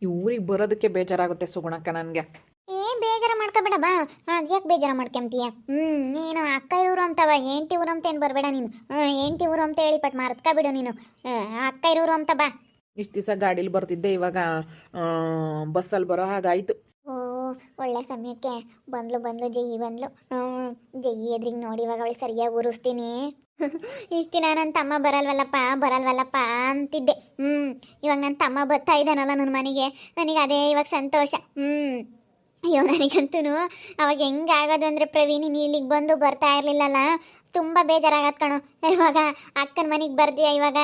ಈ ಊರಿಗೆ ಬರೋದಕ್ಕೆ ಬೇಜಾರಾಗುತ್ತೆ ಸುಗುಣಕ್ಕ ನನಗೆ. ಬೇಜಾರ ಮಾಡ್ಕೋಬೇಡ ಬಾ. ಅದ್ಯಾಕೆ ಬೇಜಾರ ಮಾಡ್ಕೊಂತೀಯ? ನೀನು ಅಕ್ಕ ಇವರು ಅಂತವ, ಹೆಂಡ್ತಿ ಊರು ಅಂತ ಏನು ಬರಬೇಡ ನೀನು. ಹೆಂಡ್ತಿ ಊರು ಅಂತ ಹೇಳಿ ಪಟ್ ಮರ್ತ್ಕೊಬಿಡು ನೀನು. ಅಕ್ಕ ಇರೋರು ಅಂತ ಬಾ. ಇಷ್ಟು ದಿವಸ ಗಾಡೀಲಿ ಬರ್ತಿದ್ದೆ, ಇವಾಗ ಬಸ್ಸಲ್ಲಿ ಬರೋ ಹಾಗಾಯಿತು. ಓ, ಒಳ್ಳೆ ಸಮಯಕ್ಕೆ ಬಂದ್ಲು ಜಯಿ ಬಂದ್ಲು. ಜಯಿ ಎದ್ರಿಗೆ ನೋಡಿ ಇವಾಗ ಅವಳು ಸರಿಯಾಗಿ ಉರಿಸ್ತೀನಿ. ಇಷ್ಟು ದಿನ ನನ್ನ ತಮ್ಮ ಬರಲ್ವಲ್ಲಪ್ಪ ಅಂತಿದ್ದೆ. ಇವಾಗ ನನ್ನ ತಮ್ಮ ಬರ್ತಾ ಇದ್ದಾನಲ್ಲ ನನ್ನ ಮನೆಗೆ, ನನಗೆ ಅದೇ ಇವಾಗ ಸಂತೋಷ. ಅಯ್ಯೋ, ನನಗಂತೂ ಅವಾಗ ಹೆಂಗಾಗೋದು ಅಂದರೆ ಪ್ರವೀಣ್, ನೀನು ಇಲ್ಲಿಗೆ ಬಂದು ಬರ್ತಾ ಇರಲಿಲ್ಲಲ್ಲ, ತುಂಬ ಬೇಜಾರಾಗತ್ತೆ ಕಣೋ. ಇವಾಗ ಅಕ್ಕನ ಮನೆಗೆ ಬರ್ತೀಯ, ಇವಾಗ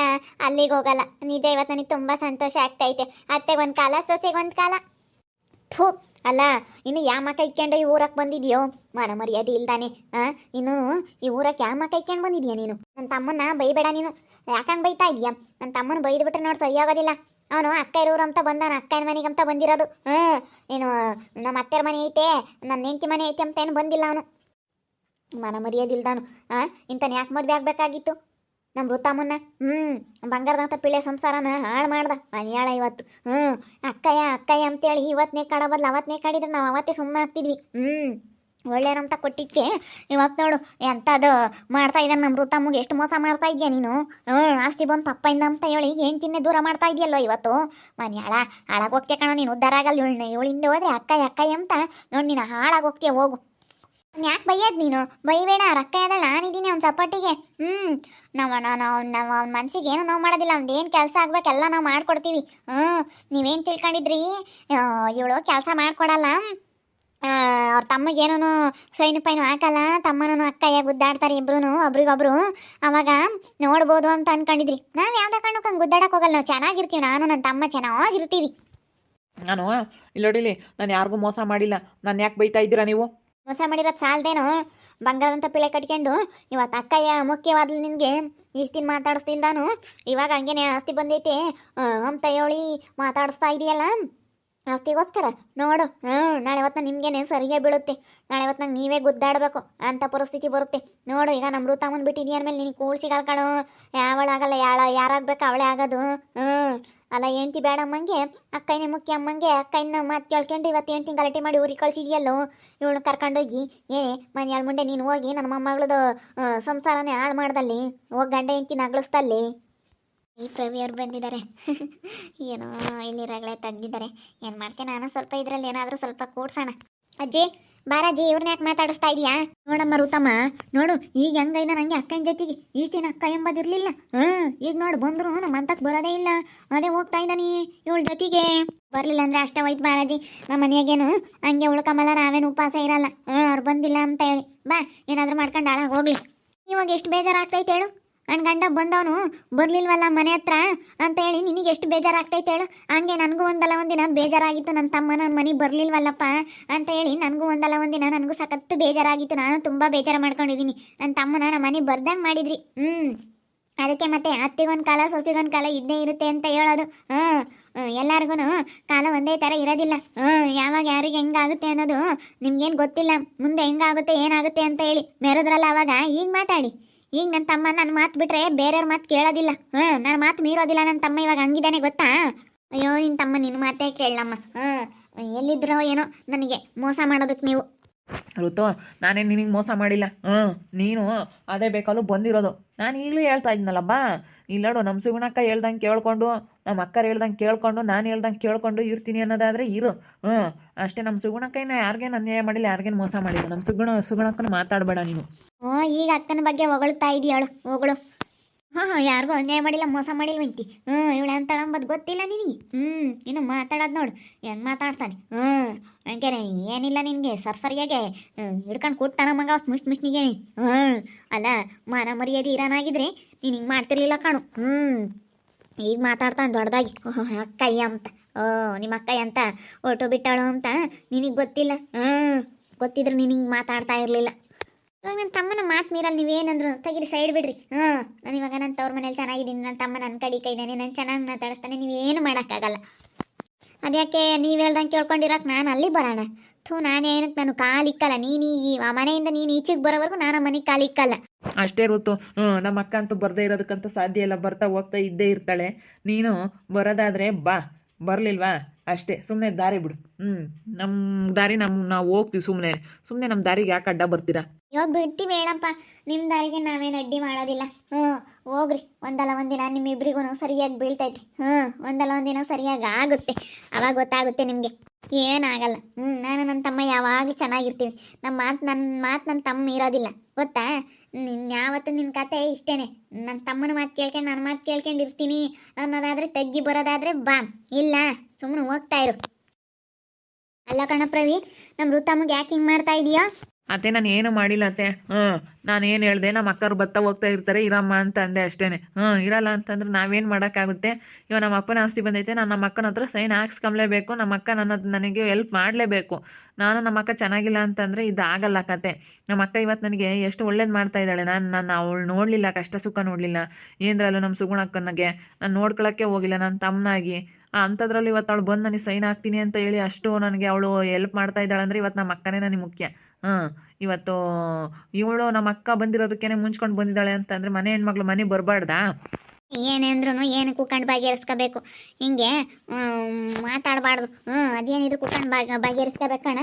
ಅಲ್ಲಿಗೆ ಹೋಗಲ್ಲ. ನಿಜ ಇವತ್ತು ನನಗೆ ತುಂಬ ಸಂತೋಷ ಆಗ್ತೈತೆ. ಅತ್ತೆಗೆ ಒಂದು ಕಾಲ, ಸೊಸೆಗೆ ಒಂದು ಕಾಲ. ಥೂ, ಅಲ್ಲ ಇನ್ನು ಯಾವ ಮಕ್ಕ ಇಟ್ಕೊಂಡು ಈ ಊರಕ್ಕೆ ಬಂದಿದ್ಯೋ? ಮನ ಮರ್ಯಾದೆ ಇಲ್ದಾನೆ. ಇನ್ನು ಈ ಊರಕ್ಕೆ ಯಾವ ಮಕ್ಕ ಇಟ್ಕೊಂಡು ಬಂದಿದ್ಯಾ ನೀನು? ನನ್ನ ತಮ್ಮನ್ನ ಬೈಬೇಡ ನೀನು. ಯಾಕಂಗೆ ಬೈತಾ ಇದೀಯಾ? ನನ್ನ ತಮ್ಮನ ಬೈದು ಬಿಟ್ರೆ ನೋಡಿ ಸರಿಯಾಗೋದಿಲ್ಲ. ಅವನು ಅಕ್ಕ ಇರೋರು ಅಂತ ಬಂದಾನ, ಅಕ್ಕನ ಮನೆಗೆ ಅಂತ ಬಂದಿರೋದು. ಏನು ನಮ್ಮ ಅತ್ತೆರ ಮನೆ ಐತೆ, ನನ್ನ ಹೆಂಡತಿ ಮನೆ ಐತೆ ಅಂತ ಏನು ಬಂದಿಲ್ಲ ಅವನು. ಮನ ಮರ್ಯಾದಿಲ್ದಾನು. ಇಂತನ ಯಾಕೆ ಮದುವೆ ಆಗಬೇಕಾಗಿತ್ತು ನಮ್ಮ ವೃತ್ತಮ್ಮನ್ನ? ಬಂಗಾರದಂಥ ಪಿಳ್ಳೆ ಸಂಸಾರನ ಹಾಳು ಮಾಡ್ದ ಅನ್ಯಾಳ ಇವತ್ತು. ಅಕ್ಕಯ್ಯ ಅಂತೇಳಿ ಇವತ್ತನೇ ಕಾಡೋ ಬದಲು ಅವತ್ತನೇ ಕಾಡಿದ್ರೆ ನಾವು ಅವತ್ತೇ ಸುಮ್ಮನೆ ಆಗ್ತಿದ್ವಿ. ಒಳ್ಳೆಯರಂತ ಕೊಟ್ಟಿಕ್ಕೆ ಇವತ್ತು ನೋಡು ಎಂಥದ್ದು ಮಾಡ್ತಾ ಇದ್ದಾನೆ ನಮ್ಮ ವೃತ್ತಮ್ಮಗೆ. ಎಷ್ಟು ಮೋಸ ಮಾಡ್ತಾ ಇದೆಯಾ ನೀನು? ಆಸ್ತಿ ಬಂದು ಪಪ್ಪಾಯಿಂದ ಅಂತ ಹೇಳಿ ಹೆಂಡ್ತಿನ್ನೇ ದೂರ ಮಾಡ್ತಾ ಇದೆಯಲ್ಲೋ ಇವತ್ತು. ಮನ್ಯಾಳ ಹಾಳಾಗಿ ಹೋಗ್ತೀಯ ಕಣ ನೀನು, ಉದ್ಧಾರ ಆಗಲ್ಲ. ಇವಳಿಂದ ಹೋದ್ರೆ ಅಕ್ಕಯ್ಯ ಅಂತ ನೋಡಿ ನೀನು ಹಾಳಾಗಿ ಹೋಗ್ತೀಯ. ಹೋಗು. ಯಾಕೆ ಬೈಯೋದು ನೀನು? ಬೈಬೇಡ. ರೊಕ್ಕ ಅದಲ್ಲ, ನಾನಿದ್ದೀನಿ ಅವ್ನ ಸಪೋರ್ಟಿಗೆ. ನಾವು ಅವ್ನ ಮನ್ಸಿಗೆ ಏನು ನಾವು ಮಾಡೋದಿಲ್ಲ. ಅವ್ನು ಏನು ಕೆಲಸ ಆಗ್ಬೇಕೆಲ್ಲ ನಾವು ಮಾಡ್ಕೊಡ್ತೀವಿ. ನೀವೇನು ತಿಳ್ಕೊಂಡಿದ್ರಿ? ಇವಳು ಕೆಲಸ ಮಾಡ್ಕೊಡಲ್ಲ, ಅವ್ರ ತಮ್ಮಗೇನೂ ಸೈನು ಪೈನು ಹಾಕಲ್ಲ, ತಮ್ಮನೂ ಅಕ್ಕಯ್ಯ ಗುದ್ದಾಡ್ತಾರೆ ಇಬ್ರು ಒಬ್ರಿಗೊಬ್ರು. ಅವಾಗ ನೋಡ್ಬೋದು ಅಂತ ಅನ್ಕೊಂಡಿದ್ರಿ. ನಾವು ಯಾವ್ದು ಕಣ್ಣಕ್ಕೆ ಗುದ್ದಾಡಕ್ಕೆ ಹೋಗಲ್ಲ, ನಾವು ಚೆನ್ನಾಗಿರ್ತೀವಿ. ನಾನು ನನ್ನ ತಮ್ಮ ಚೆನ್ನಾಗಿರ್ತೀವಿ. ನಾನು ಇಲ್ಲೋಡಿಲಿ, ನಾನು ಯಾರಿಗೂ ಮೋಸ ಮಾಡಿಲ್ಲ. ನಾನು ಯಾಕೆ ಬೈತಾ ಇದ್ದೀರಾ ನೀವು? ಮೋಸ ಮಾಡಿರೋದು ಸಾಲದೇನೋ? ಬಂಗಾರದಂಥ ಪಿಳೆ ಕಟ್ಕೊಂಡು ಇವತ್ತು ಅಕ್ಕಯ್ಯ ಮುಖ್ಯವಾದ್ಲು ನಿನಗೆ. ಇಷ್ಟಿನ ಮಾತಾಡಿಸ್ತಿಲ್ದಾನು ಇವಾಗ ಹಂಗೇನೆ ಆಸ್ತಿ ಬಂದೈತೆ ಅಂತ ಹೇಳಿ ಮಾತಾಡಿಸ್ತಾ ಇದೆಯಲ್ಲ, ಆಸ್ತಿಗೋಸ್ಕರ ನೋಡು. ನಾಳೆ ಹೊತ್ತು ನಿಮಗೇನೆ ಸರಿಯಾಗಿ ಬೀಳುತ್ತೆ. ನಾಳೆ ಹೊತ್ತು ನಂಗೆ ನೀವೇ ಗುದ್ದಾಡಬೇಕು ಅಂತ ಪರಿಸ್ಥಿತಿ ಬರುತ್ತೆ ನೋಡು. ಈಗ ನಮ್ಮ ವೃತ್ತಮ್ಮನ ಬಿಟ್ಟಿದ್ದೀಯ ಅಂದಮೇಲೆ ನಿನಗೆ ಕೂಡ್ಸಿಗಾಲ್ ಕಣೋ. ಯಾವಳಾಗಲ್ಲ, ಯಾರಾಗಬೇಕು ಅವಳೇ ಆಗೋದು. ಅಲ್ಲ, ಹೆಂಡ್ತಿ ಬೇಡಮ್ಮಂಗೆ ಅಕ್ಕಯ್ಯನೇ ಮುಖ್ಯ ಅಮ್ಮಂಗೆ ಅಕ್ಕಯ್ಯನ ಮಾತು ಕೇಳ್ಕೊಂಡು ಇವತ್ತು ಹೆಂಡ್ತಿ ಗಲಾಟೆ ಮಾಡಿ ಊರಿಗೆ ಕಳಿಸಿದ್ಯಲ್ಲೋ. ಇವಳನ್ನ ಕರ್ಕೊಂಡೋಗಿ ಏನೇ ಮನೆಯಾಳ ಮುಂದೆ ನೀನು ಹೋಗಿ ನನ್ನ ಮೊಮ್ಮಗಳದು ಸಂಸಾರನೇ ಹಾಳು ಮಾಡ್ದಲ್ಲಿ, ಹೋಗಿ ಗಂಡ ಹೆಂಡ್ತಿ ನಗಳಿಸ್ತಲ್ಲಿ. ಈ ಪ್ರವಿ ಅವ್ರು ಬಂದಿದ್ದಾರೆ. ಏನೋ ಇಲ್ಲಿ ರಗಳೆ ತೆಗ್ದಿದ್ದಾರೆ. ಏನು ಮಾಡ್ತೇನೆ ನಾನು, ಸ್ವಲ್ಪ ಇದರಲ್ಲಿ ಏನಾದರೂ ಸ್ವಲ್ಪ ಕೂಡ್ಸೋಣ. ಅಜ್ಜಿ ಬಾರಜ್ಜಿ, ಇವ್ರನ್ನ ಯಾಕೆ ಮಾತಾಡಿಸ್ತಾ ಇದೀಯಾ? ನೋಡಮ್ಮ ಋತಮ್ಮ, ನೋಡು ಈಗ ಹೆಂಗೈದ ನನಗೆ ಅಕ್ಕನ ಜೊತೆಗೆ. ಈಸ್ತಿನ ಅಕ್ಕ ಎಂಬುದಿರಲಿಲ್ಲ. ಈಗ ನೋಡು ಬಂದ್ರು ನಮ್ಮ ಅಂತಕ್ಕೆ ಬರೋದೇ ಇಲ್ಲ. ಅದೇ ಹೋಗ್ತಾ ಇದ್ದಾನೆ ಇವಳ ಜೊತೆಗೆ. ಬರಲಿಲ್ಲ ಅಂದರೆ ಅಷ್ಟೇ ಹೋಯ್ತು ಬಾರಜ್ಜಿ. ನಮ್ಮ ಮನೆಯಾಗೇನು ಹಂಗೆ ಉಳ್ಕೊಂಬಲ್ಲ, ನಾವೇನು ಉಪವಾಸ ಇರಲ್ಲ. ಅವ್ರು ಬಂದಿಲ್ಲ ಅಂತ ಹೇಳಿ ಬಾ, ಏನಾದರೂ ಮಾಡ್ಕೊಂಡು ಹಾಳಾಗಿ ಹೋಗ್ಲಿ. ಇವಾಗ ಎಷ್ಟು ಬೇಜಾರಾಗ್ತೈತೆ ಹೇಳು? ನನ್ನ ಗಂಡ ಬಂದವನು ಬರಲಿಲ್ವಲ್ಲ ಮನೆ ಹತ್ರ ಅಂತ ಹೇಳಿ ನಿನಗೆ ಎಷ್ಟು ಬೇಜಾರಾಗ್ತೈತೆ ಹೇಳು? ಹಂಗೆ ನನಗೂ ಒಂದಲ್ಲ ಒಂದಿನ ಬೇಜಾರಾಗಿತ್ತು, ನನ್ನ ತಮ್ಮ ನನ್ನ ಮನೆಗೆ ಬರಲಿಲ್ವಲ್ಲಪ್ಪ ಅಂತ ಹೇಳಿ. ನನಗೂ ಒಂದಲ್ಲ ಒಂದಿನ ನನಗೂ ಸಖತ್ತು ಬೇಜಾರಾಗಿತ್ತು. ನಾನು ತುಂಬ ಬೇಜಾರು ಮಾಡ್ಕೊಂಡಿದ್ದೀನಿ. ನನ್ನ ತಮ್ಮನ ನಮ್ಮ ಮನೆಗೆ ಬರ್ದಂಗೆ ಮಾಡಿದ್ರಿ. ಅದಕ್ಕೆ ಮತ್ತೆ ಅತ್ತಿಗೊಂದು ಕಾಲ ಸೊಸೆಗೊಂದು ಕಾಲ ಇದ್ದೇ ಇರುತ್ತೆ ಅಂತ ಹೇಳೋದು. ಎಲ್ಲರಿಗೂ ಕಾಲ ಒಂದೇ ಥರ ಇರೋದಿಲ್ಲ. ಯಾವಾಗ ಯಾರಿಗೆ ಹೆಂಗಾಗುತ್ತೆ ಅನ್ನೋದು ನಿಮ್ಗೇನು ಗೊತ್ತಿಲ್ಲ. ಮುಂದೆ ಹೆಂಗಾಗುತ್ತೆ ಏನಾಗುತ್ತೆ ಅಂತ ಹೇಳಿ ಮೆರೆದ್ರಲ್ಲ ಅವಾಗ. ಈಗ ಮಾತಾಡಿ. ಈಗ ನನ್ನ ತಮ್ಮ ನನ್ನ ಮಾತು ಬಿಟ್ರೆ ಬೇರೆಯವ್ರ ಮಾತು ಕೇಳೋದಿಲ್ಲ. ನನ್ನ ಮಾತು ಮೀರೋದಿಲ್ಲ. ನನ್ನ ತಮ್ಮ ಇವಾಗ ಹಂಗಿದ್ದಾನೆ ಗೊತ್ತಾ? ಅಯ್ಯೋ, ನಿನ್ನ ತಮ್ಮ ನಿನ್ನ ಮಾತೇ ಕೇಳಮ್ಮ. ಎಲ್ಲಿದ್ರೋ ಏನೋ ನನಗೆ ಮೋಸ ಮಾಡೋದಕ್ಕೆ ನೀವು. ಋತು, ನಾನೇನು ನಿನಗೆ ಮೋಸ ಮಾಡಿಲ್ಲ. ನೀನು ಅದೇ ಬೇಕಲ್ಲೂ ಬಂದಿರೋದು. ನಾನು ಈಗಲೂ ಹೇಳ್ತಾ ಇದ್ನಲ್ಲಬ್ಬ, ಇಲ್ಲೋಡು ನಮ್ಮ ಸುಗುಣಕ್ಕ ಹೇಳ್ದಂಗೆ ಕೇಳ್ಕೊಂಡು, ನಮ್ಮ ಅಕ್ಕರು ಹೇಳ್ದಂಗೆ ಕೇಳ್ಕೊಂಡು, ನಾನು ಹೇಳ್ದಂಗೆ ಕೇಳ್ಕೊಂಡು ಇರ್ತೀನಿ ಅನ್ನೋದಾದರೆ ಇರು. ಅಷ್ಟೇ. ನಮ್ಮ ಸುಗುಣಕ್ಕನ ಯಾರಿಗೇನು ಅನ್ಯಾಯ ಮಾಡಿಲ್ಲ, ಯಾರಿಗೇನು ಮೋಸ ಮಾಡಿಲ್ಲ. ನಮ್ಮ ಸುಗುಣಕ್ಕನ ಮಾತಾಡಬೇಡ ನೀನು. ಈಗ ಅಕ್ಕನ ಬಗ್ಗೆ ಹೊಗಳ್ತಾ ಇದೆಯಾಳು, ಹೊಗಳು. ಯಾರಿಗೂ ಅನ್ಯಾಯ ಮಾಡಿಲ್ಲ, ಮೋಸ ಮಾಡಿಲ್ವಂತಿ. ಇವಳು ಅಂತಳಂಬದು ಗೊತ್ತಿಲ್ಲ ನಿನಗೆ. ಇನ್ನು ಮಾತಾಡೋದು ನೋಡು ಹೆಂಗೆ ಮಾತಾಡ್ತಾನೆ. ಹಂಗೇನೆ ಏನಿಲ್ಲ ನಿನಗೆ ಸರಿಯಾಗೆ ಹಿಡ್ಕೊಂಡು ಕೊಡ್ತಾನ ಮಗ ಮುಷ್ನಿಗೆ. ಅಲ್ಲ, ಮಾನ ಮರ್ಯಾದೆ ಇರೋನಾಗಿದ್ರೆ ನೀನು ಹಿಂಗೆ ಮಾಡ್ತಿರ್ಲಿಲ್ಲ ಕಾಣು. ಈಗ ಮಾತಾಡ್ತಾನೆ ದೊಡ್ಡದಾಗಿ. ಅಕ್ಕಯ್ಯ ಅಂತ. ನಿಮ್ಮ ಅಕ್ಕಯ್ಯ ಅಂತ ಒಟ್ಟು ಬಿಟ್ಟಾಳು ಅಂತ ನಿನಗೆ ಗೊತ್ತಿಲ್ಲ. ಗೊತ್ತಿದ್ರೆ ನೀನು ಹಿಂಗೆ ಮಾತಾಡ್ತಾ ಇರಲಿಲ್ಲ. ಇವಾಗ ನನ್ನ ತಮ್ಮನ ಮಾತು ಮೀರಲ್ಲಿ ನೀವೇನಂದ್ರು ತೆಗಿರಿ, ಸೈಡ್ ಬಿಡ್ರಿ. ನಾನು ಇವಾಗ ನನ್ನ ತವ್ರ ಮನೇಲಿ ಚೆನ್ನಾಗಿದ್ದೀನಿ, ನನ್ನ ತಮ್ಮ ನನ್ನ ಕಡೆ ಕೈದಾನೆ, ನಾನು ಚೆನ್ನಾಗಿ ಮಾತಾಡಿಸ್ತಾನೆ, ನೀವೇನು ಮಾಡೋಕ್ಕಾಗಲ್ಲ. ಅದ್ಯಾಕೆ ನೀವು ಹೇಳ್ದಂಗೆ ಕೇಳ್ಕೊಂಡಿರೋಕೆ ನಾನು ಅಲ್ಲಿ ಬರೋಣ? ನಾನೇನಕ್ಕೆ ನಾನು ಕಾಲಿಕ್ಕಲ್ಲ. ನೀನು ಈ ಮನೆಯಿಂದ ನೀನು ಈಚೆಗೆ ಬರೋವರೆಗೂ ನಾನು ಆ ಮನೆಗೆ ಕಾಲಿಕ್ಕಲ್ಲ. ಅಷ್ಟೇ ಋತು. ನಮ್ಮ ಅಕ್ಕ ಅಂತೂ ಬರದೇ ಇರೋದಕ್ಕಂತೂ ಸಾಧ್ಯ ಇಲ್ಲ. ಬರ್ತಾ ಹೋಗ್ತಾ ಇದ್ದೇ ಇರ್ತಾಳೆ. ನೀನು ಬರೋದಾದರೆ ಬಾ, ಬರಲಿಲ್ವಾ ಅಷ್ಟೇ. ಸುಮ್ಮನೆ ದಾರಿ ಬಿಡು. ನಮ್ಮ ದಾರಿ ನಾವು ಹೋಗ್ತೀವಿ ಸುಮ್ಮನೆ. ಸುಮ್ಮನೆ ನಮ್ಮ ದಾರಿಗೆ ಯಾಕೆ ಅಡ್ಡ ಬರ್ತೀರಾ? ಅಯ್ಯೋ ಬಿಡ್ತೀವಿ ಹೇಳಪ್ಪ, ನಿಮ್ಮ ದಾರಿಗೆ ನಾವೇನು ಅಡ್ಡಿ ಮಾಡೋದಿಲ್ಲ. ಹೋಗ್ರಿ, ಒಂದಲ್ಲ ಒಂದಿನ ನಿಮ್ಮಿಬ್ರಿಗೂ ಸರಿಯಾಗಿ ಬೀಳ್ತೈತಿ. ಒಂದಲ್ಲ ಒಂದಿನ ಸರಿಯಾಗಿ ಆಗುತ್ತೆ, ಅವಾಗ ಗೊತ್ತಾಗುತ್ತೆ ನಿಮಗೆ. ಏನಾಗಲ್ಲ. ನಾನು ನನ್ನ ತಮ್ಮ ಯಾವಾಗಲೂ ಚೆನ್ನಾಗಿರ್ತೀವಿ. ನನ್ನ ಮಾತು ನನ್ನ ತಮ್ಮ ಇರೋದಿಲ್ಲ ಗೊತ್ತಾ. ಯಾವತ್ತು ನಿನ್ನ ಕತೆ ಇಷ್ಟೇನೆ. ನನ್ನ ತಮ್ಮನ ಮಾತು ಕೇಳ್ಕೊಂಡು ನನ್ನ ಮಾತು ಕೇಳ್ಕೊಂಡು ಇರ್ತೀನಿ ಅನ್ನೋದಾದರೆ ತಗ್ಗಿ ಬರೋದಾದರೆ ಬಾ, ಇಲ್ಲ ಸುಮ್ಮನೆ ಹೋಗ್ತಾ ಇರು. ಅಲ್ಲ ಕಣ ಪ್ರವಿ, ನಮ್ಮ ಋತಮ್ಮಗೆ ಯಾಕೆ ಹಿಂಗೆ ಮಾಡ್ತಾ ಇದೀಯಾ? ಅತ್ತೆ ನಾನು ಏನು ಮಾಡಿಲ್ಲ ಅತ್ತೆ. ನಾನು ಏನು ಹೇಳಿದೆ, ನಮ್ಮ ಅಕ್ಕವ್ರು ಬರ್ತಾ ಹೋಗ್ತಾ ಇರ್ತಾರೆ, ಇರಮ್ಮ ಅಂತ ಅಂದೆ ಅಷ್ಟೇ. ಇರಲ್ಲ ಅಂತಂದ್ರೆ ನಾವೇನು ಮಾಡೋಕ್ಕಾಗುತ್ತೆ? ಇವಾಗ ನಮ್ಮ ಅಪ್ಪನ ಆಸ್ತಿ ಬಂದೈತೆ, ನಾನು ನಮ್ಮ ಅಕ್ಕನ ಹತ್ರ ಸೈನ್ ಹಾಕ್ಸ್ಕೊಂಬ್ಲೇಬೇಕು. ನಮ್ಮ ಅಕ್ಕ ನನಗೆ ಹೆಲ್ಪ್ ಮಾಡಲೇಬೇಕು. ನಾನು ನಮ್ಮ ಅಕ್ಕ ಚೆನ್ನಾಗಿಲ್ಲ ಅಂತಂದರೆ ಇದು ಆಗಲ್ಲ ಕತೆ. ನಮ್ಮ ಅಕ್ಕ ಇವತ್ತು ನನಗೆ ಎಷ್ಟು ಒಳ್ಳೇದು ಮಾಡ್ತಾ ಇದ್ದಾಳೆ. ನಾನು ಅವಳು ನೋಡಲಿಲ್ಲ, ಕಷ್ಟ ಸುಖ ನೋಡಲಿಲ್ಲ. ಏನರಲ್ಲೂ ನಮ್ಮ ಸುಗುಣಕ್ಕನಿಗೆ ನಾನು ನೋಡ್ಕೊಳ್ಳೋಕ್ಕೆ ಹೋಗಿಲ್ಲ, ನನ್ನ ತಮ್ಮನಾಗಿ. ಅಂಥದ್ರಲ್ಲಿ ಇವತ್ತು ಅವಳು ಬಂದು ನನಗೆ ಸೈನ್ ಹಾಕ್ತೀನಿ ಅಂತ ಹೇಳಿ ಅಷ್ಟು ನನಗೆ ಅವಳು ಹೆಲ್ಪ್ ಮಾಡ್ತಾ ಇದ್ದಾಳೆ ಅಂದರೆ ಇವತ್ತು ನಮ್ಮ ಅಕ್ಕನೇ ನನಗೆ ಮುಖ್ಯ. ಇವತ್ತು ಇವಳು ನಮ್ಮ ಅಕ್ಕ ಬಂದಿರೋದಕ್ಕೇನೆ ಮುಂಚ್ಕೊಂಡು ಬಂದಿದ್ದಾಳೆ ಅಂತಂದರೆ ಮನೆ ಹೆಣ್ಮಕ್ಳು ಮನೆ ಬರಬಾರ್ದಾ? ಏನೇಂದ್ರೂ ಏನು ಕೂತ್ಕೊಂಡು ಬಗೆಹರಿಸ್ಕೋಬೇಕು, ಹಿಂಗೆ ಮಾತಾಡಬಾರ್ದು. ಅದೇನಿದ್ರು ಕೂತ್ಕೊಂಡು ಬಗೆಹರಿಸ್ಕೋಬೇಕಣ.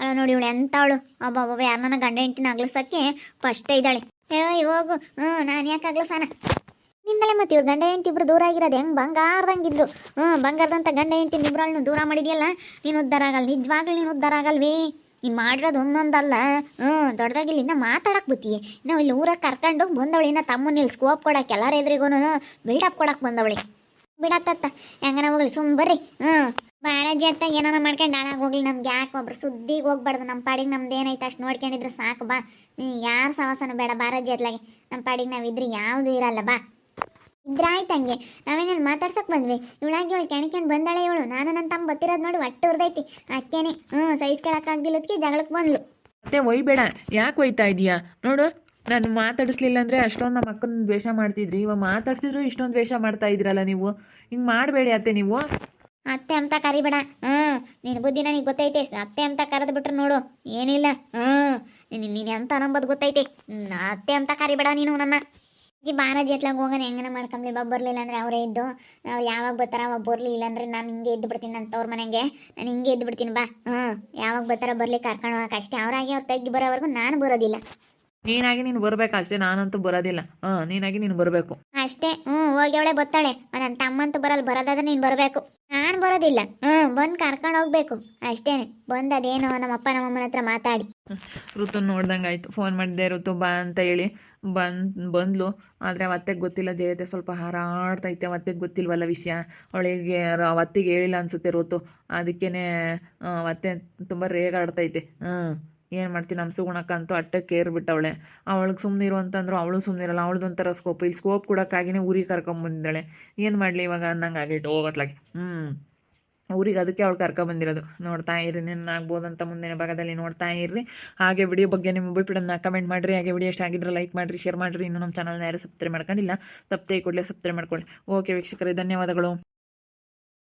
ಅಲ್ಲ ನೋಡಿ ಇವಳು ಎಂಥವಳು, ಒಬ್ಬೊಬ್ಬ ಯಾರನ್ನ ಗಂಡ ಹೆಂಡತಿನ ಅಗ್ಲಿಸೋಕ್ಕೆ ಫಸ್ಟೇ ಇದ್ದಾಳೆ. ಹೋಗು, ನಾನು ಯಾಕೆ ಅಗ್ಲಸಾನ ನಿಂದಲೇ. ಮತ್ತೆ ಇವ್ರು ಗಂಡ ಹೆಂಡತಿ ಇಬ್ರು ದೂರ ಆಗಿರೋದು ಹೆಂಗೆ ಬಂಗಾರದಂಗಿದ್ರು. ಬಂಗಾರದಂತ ಗಂಡ ಹೆಂಡತಿ ಇಬ್ರಳನ್ನು ದೂರ ಮಾಡಿದ್ಯಲ್ಲ, ನೀನು ಉದ್ಧಾರ ಆಗಲ್ಲ. ನಿಜವಾಗ್ಲೂ ನೀನು ಉದ್ಧಾರ ಆಗಲ್ವೇ? ನೀನು ಮಾಡಿರೋದು ಒಂದೊಂದಲ್ಲ. ದೊಡ್ಡದಾಗಿ ಇಲ್ಲಿಂದ ಮಾತಾಡಕ್ಕೆ ಬತ್ತೀಯ. ನಾವು ಇಲ್ಲಿ ಊರಾಗ ಕರ್ಕೊಂಡು ಬಂದವಳಿನ ತಮ್ಮನ ಇಲ್ಲಿ ಸ್ಕೋಪ್ ಕೊಡಕ್ಕೆ ಎಲ್ಲರ ಎದುರಿಗೂ ಬಿಲ್ಡಪ್ ಕೊಡಕ್ಕೆ ಬಂದವಳಿ. ಬಿಡತ್ತ ಹೆಂಗನ ಹೋಗ್ಲಿ, ಸುಮ್ಮ ಬರ್ರಿ. ಬಾರಾಜಿ ಅಂತ ಏನಾನ ಮಾಡ್ಕೊಂಡು ಹಾಳಾಗಿ ಹೋಗ್ಲಿ. ನಮ್ಗೆ ಯಾಕೆ ಒಬ್ರು ಸುದ್ದಿಗೆ ಹೋಗ್ಬಾರ್ದು. ನಮ್ಮ ಪಾಡಿಗೆ ನಮ್ದು ಏನೈತೆ ಅಷ್ಟು ನೋಡ್ಕೊಂಡಿದ್ರೆ ಸಾಕು ಬಾ. ಯಾರು ಸವಾಸನ ಬೇಡ ಬಾರಾಜಿ ಅತ್ಲಾಗೆ. ನಮ್ಮ ಪಾಡಿಗೆ ನಾವಿದ್ರೆ ಯಾವುದೂ ಇರಲ್ಲ ಬಾ. ಇದ್ರಾಯ್ತು ಹಂಗೆ, ನಾವೇನೇನು ಮಾತಾಡ್ಸಕ್ಕೆ ಬಂದ್ವಿ. ಇವಳಾಗಿ ಇವಳು ಕೆಣ್ಕೊಂಡು ಬಂದಾಳೆ ಇವಳು. ನಾನು ನನ್ನ ತಮ್ಮ ಬತ್ತಿರೋದು ನೋಡಿ ಒಟ್ಟು ಉರ್ದೈತಿ. ಅಕ್ಕೇನೆ ಸೈಜ್ ಕೇಳೋಕ್ಕಾಗ್ದಿಲ್ಲದಕ್ಕೆ ಜಗಳಕ್ಕೆ ಬಂದ್ಲು. ಮತ್ತೆ ಒಯ್ಬೇಡ, ಯಾಕೆ ಒಯ್ತಾ ಇದೀಯಾ? ನೋಡು, ನಾನು ಮಾತಾಡಿಸ್ಲಿಲ್ಲ ಅಂದರೆ ಅಷ್ಟೊಂದು ನಮ್ಮ ಅಕ್ಕನ ದ್ವೇಷ ಮಾಡ್ತಿದ್ರಿ. ಇವಾಗ ಮಾತಾಡ್ಸಿದ್ರು ಇಷ್ಟೊಂದು ದ್ವೇಷ ಮಾಡ್ತಾ ಇದ್ರಲ್ಲ ನೀವು. ಹಿಂಗೆ ಮಾಡಬೇಡಿ ಅತ್ತೆ ನೀವು. ಅತ್ತೆ ಅಂತ ಕರಿಬೇಡ. ನಿನ್ನ ಬುದ್ಧಿ ನನಗೆ ಗೊತ್ತೈತೆ. ಅತ್ತೆ ಅಂತ ಕರೆದು ಬಿಟ್ರೆ ನೋಡು ಏನಿಲ್ಲ. ನೀನು ಎಂತ ನಂಬೋದು ಗೊತ್ತೈತೆ. ಅತ್ತೆ ಅಂತ ಕರಿಬೇಡ ನೀನು ನನ್ನ. ಬಾರಾಜಿ ಎತ್ಲಾಗ ಹೋಗೋಣ, ಹೆಂಗನ ಮಾಡ್ಕೊಂಬ್ಲಿ. ಬರಲಿಲ್ಲ ಅಂದರೆ ಅವರೇ ಇದ್ದು ಅವ್ರು ಯಾವಾಗ ಬರ್ತಾರ ಅವಾಗ ಬರಲಿ. ಇಲ್ಲಾಂದ್ರೆ ನಾನು ಹಿಂಗೆ ಎದ್ದು ಬಿಡ್ತೀನಿ. ನನ್ನ ತವ್ರ ಮನೆಗೆ ನಾನು ಹಿಂಗೆ ಎದ್ದು ಬಿಡ್ತೀನಿ ಬಾ. ಯಾವಾಗ ಬರ್ತಾರ ಬರಲಿ, ಕರ್ಕೊಂಡು ಹೋಗಕ್ಕೆ ಅಷ್ಟೇ. ಅವರಾಗಿ ಅವ್ರು ತೆಗ್ದು ಬರೋವರೆಗೂ ನಾನು ಬರೋದಿಲ್ಲ. ನೀನಾಗಿ ನೀನು ಬರಬೇಕು ಅಷ್ಟೇ, ನಾನಂತೂ ಬರೋದಿಲ್ಲ. ನೀನಾಗಿ ನೀನು ಬರಬೇಕು ಅಷ್ಟೇ. ಹೋಗಿ ಅವಳೆ ಬತ್ತಾಳೆ. ನನ್ನ ತಮ್ಮಂತೂ ಬರಲ್ಲ. ಬರೋದಾದ್ರೆ ನೀನು ಬರಬೇಕು, ನಾನು ಬರೋದಿಲ್ಲ. ಬಂದು ಕರ್ಕೊಂಡು ಹೋಗ್ಬೇಕು ಅಷ್ಟೇನೆ. ಬಂದು ಅದೇನೋ ನಮ್ಮಪ್ಪ ನಮ್ಮಮ್ಮನ ಹತ್ರ ಮಾತಾಡಿ. ಋತು ನೋಡ್ದಂಗೆ ಆಯಿತು. ಫೋನ್ ಮಾಡಿದ್ದೆ ಋತು ಬಾ ಅಂತ ಹೇಳಿ ಬಂದ್ಲು. ಆದರೆ ಅವತ್ತೆಗೆ ಗೊತ್ತಿಲ್ಲ, ಜಯತೆ ಸ್ವಲ್ಪ ಹಾರಾಡ್ತೈತೆ. ಅವತ್ತೆಗೆ ಗೊತ್ತಿಲ್ವಲ್ಲ ವಿಷಯ. ಅವಳಿಗೆ ಅವತ್ತಿಗೆ ಹೇಳಿಲ್ಲ ಅನಿಸುತ್ತೆ ಋತು. ಅದಕ್ಕೇ ಅವತ್ತೆ ತುಂಬ ರೇಗಾಡ್ತೈತೆ. ಏನು ಮಾಡ್ತೀನಿ, ನಮ್ಮ ಸುಗುಣಕ್ಕ ಅಂತೂ ಅಟ್ಟಕ್ಕೆ ಏರ್ಬಿಟ್ಟವಳೆ. ಅವಳಿಗೆ ಸುಮ್ಮನೆ ಇರು ಅಂತಂದ್ರು ಅವಳು ಸುಮ್ಮನೆ ಇರಲ್ಲ. ಅವಳದೊಂಥರ ಸ್ಕೋಪ್. ಇಲ್ಲಿ ಸ್ಕೋಪ್ ಕೊಡೋಕ್ಕಾಗಿನೇ ಊರಿಗೆ ಕರ್ಕೊಂಬಂದಿದ್ದಾಳೆ. ಏನು ಮಾಡಲಿ ಇವಾಗ ಅನ್ನಂಗೆ ಆಗೈತೆ ಹೋಗೋತ್ಲಾಗೆ. ಊರಿಗೆ ಅದಕ್ಕೆ ಅವಳು ಕರ್ಕೊಂಬಂದಿರೋದು. ನೋಡ್ತಾ ಇರಿ, ಆಗ್ಬೋದಂತ ಮುಂದಿನ ಭಾಗದಲ್ಲಿ ನೋಡ್ತಾ ಇರ್ರಿ. ಹಾಗೆ ವಿಡಿಯೋ ಬಗ್ಗೆ ನಿಮ್ಮ ಅಭಿಪ್ರಾಯನ ಕಮೆಂಟ್ ಮಾಡಿರಿ. ಹಾಗೆ ವಿಡಿಯೋ ಇಷ್ಟ ಆಗಿದ್ರೆ ಲೈಕ್ ಮಾಡಿರಿ, ಶೇರ್ ಮಾಡಿರಿ. ಇನ್ನೂ ನಮ್ಮ ಚಾನಲ್ನ ಯಾರು ಸಬ್ಸ್ಕ್ರೈಬ್ ಮಾಡ್ಕೊಂಡಿಲ್ಲ, ತಪ್ಪದೆ ಕೂಡಲೇ ಸಬ್ಸ್ಕ್ರೈಬ್ ಮಾಡ್ಕೊಳ್ಳಿ. ಓಕೆ ವೀಕ್ಷಕರೇ, ಧನ್ಯವಾದಗಳು.